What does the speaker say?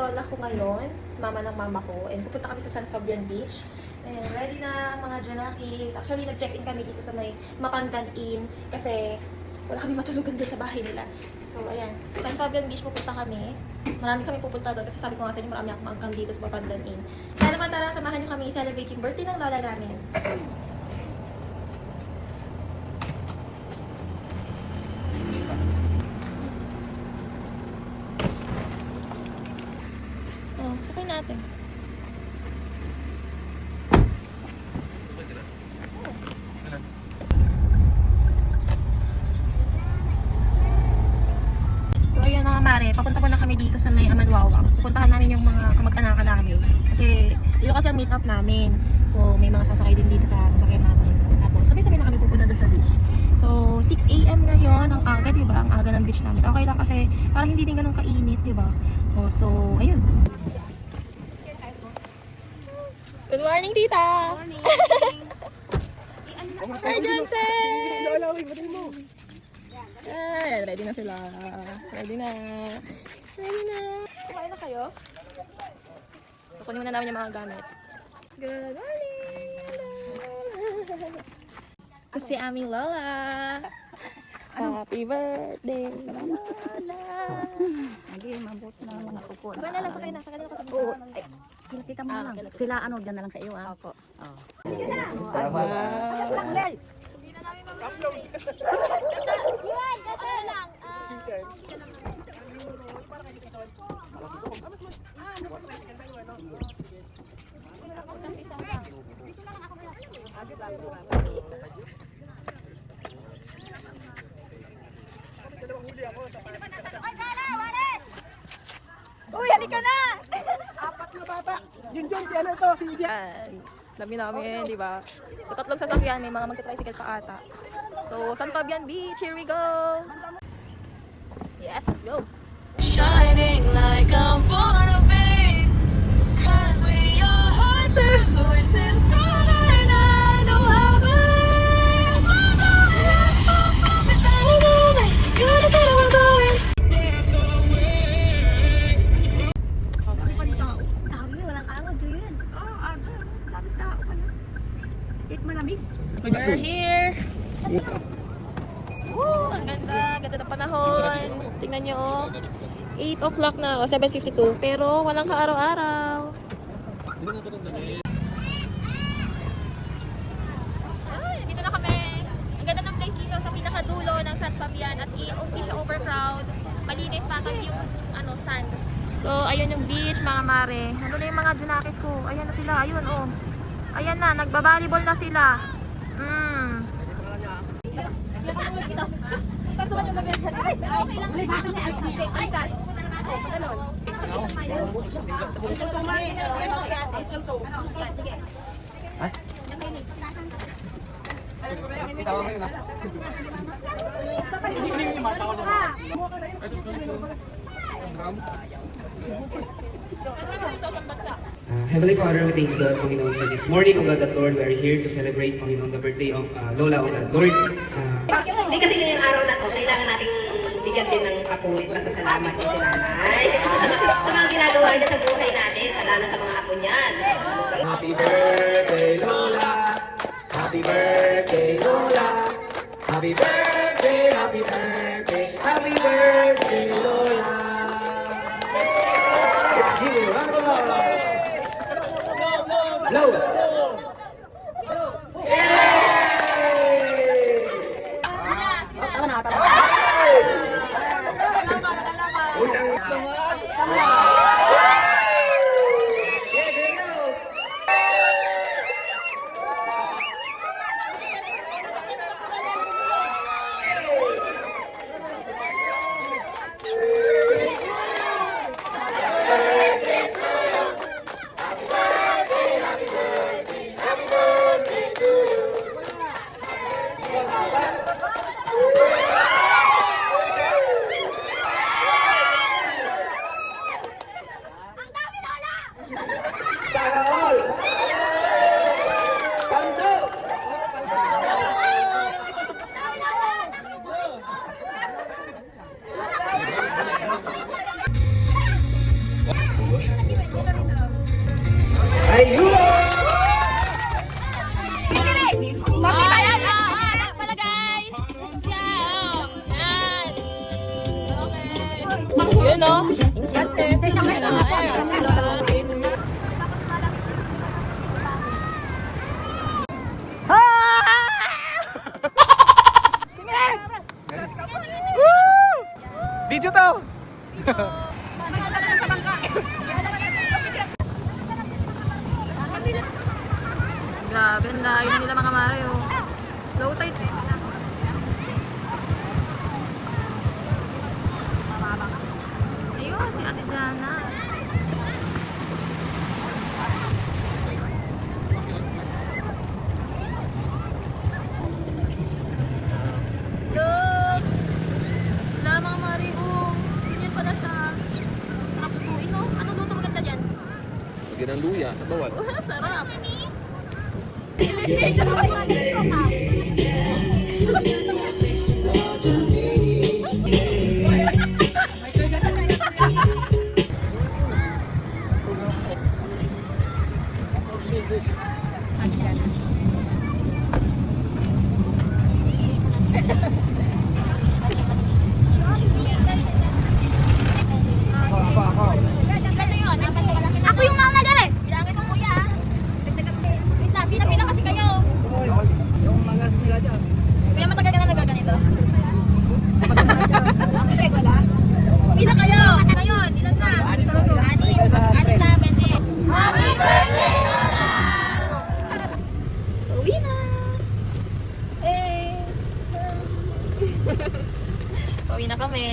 lola ko ngayon, mama ng mama ko, and pupunta kami sa San Fabian Beach. And ready na mga Junakis. Actually, nag-check-in kami dito sa may Mapandan Inn kasi wala kami matulugan doon sa bahay nila. So, ayan. San Fabian Beach pupunta kami. Marami kami pupunta doon kasi sabi ko nga sa inyo, marami akong angkang dito sa Mapandan Inn. Kaya naman tara, samahan nyo kami i-celebrate yung birthday ng lola namin. Oh, sakay natin. So ayun mga mare, papunta po na kami dito sa may Amanwawang. Pupuntahan namin yung mga kamag-anakan namin. Kasi dito kasi ang meet up namin. So may mga sasakay din dito sa sasakyan namin. Tapos sabay-sabay na kami pupunta doon sa beach. So 6 AM ngayon, ang aga, diba? Ang aga ng beach namin. Okay lang kasi parang hindi din ganun kainit, diba? Oh, so ayun. Good morning, tita! Good morning! Hi, Johnson! Ayan, ready na sila. Ready na. Ready na. Kumain na kayo? So, kunin muna namin yung mga gamit. Good morning! Ito si aming Lola. Happy birthday, Lola! Lagi, mabot na mga kuko. Tara na lang, sakay na. Sakay na ako sa Oo. mga. Ay, kita mo lang. Sila ano, dyan na lang sa iyo. Opo. Uy, halika na! Apat na bata. Yun, ano to, si Idia. Dami namin, di ba? So, tatlong sasakyan, may mga magka-tricycle pa ata. So, San Fabian Beach, here we go! Yes, let's go! Shining like I'm born to be, 'cause we are hunters, voices stronger, and I know I believe. It's all a moment, you're the better one going. Dami, walang araw, Julian. Oo, aga. Dami tao pa na. Kahit malamig. We're here! Woo! Ang ganda! Ganda ng panahon! Tingnan nyo, oh. 8 o'clock na, o 7:52. Pero walang kaaraw-araw. Ay, dito na kami. Ang ganda ng place dito sa pinakadulo ng San Fabian. As in, hindi siya overcrowd. Malinis pa yung sand. So, ayun yung beach, mga mare. Nandun na yung mga Junakis ko. Ayan na sila. Ayun, oh. Ayan na, nagbabalibol na sila. Heavenly Father, we thank God, Panginoon, for this morning, O God, that Lord, we are here to celebrate, Panginoon, the birthday of Lola, O God. Lord, Hindi kasi ngayong araw na to, kailangan nating bigyan din ng papuri para sa salamat ni si nanay. Sa mga ginagawa niya sa buhay natin, lalo sa mga apo niya. Happy birthday, Lola! Happy birthday, Lola! Happy birthday, happy birthday, happy birthday, Lola! Give me a round of applause! Lola! Video to! Grabe, ang layo na nila mga mare, oh. Low tide. Ayun, si Ate Jana. Look! Wala mga mare, oh. Ganyan pala siya. Sarap lutuin, oh. Anong luto maganda dyan? Lagyan ng luya sa bawat. Sarap. Ako yung mama dyan eh. Bilangin ko kuya. Wait lang, pila-pila kasi kayo. Yung mga sila dyan. Kuya, matagal ka na nagaganito? Okay, wala. Pila kayo. Ngayon, ilan na? Anim na, 20. Happy birthday! Uwi na. Uwi na kami.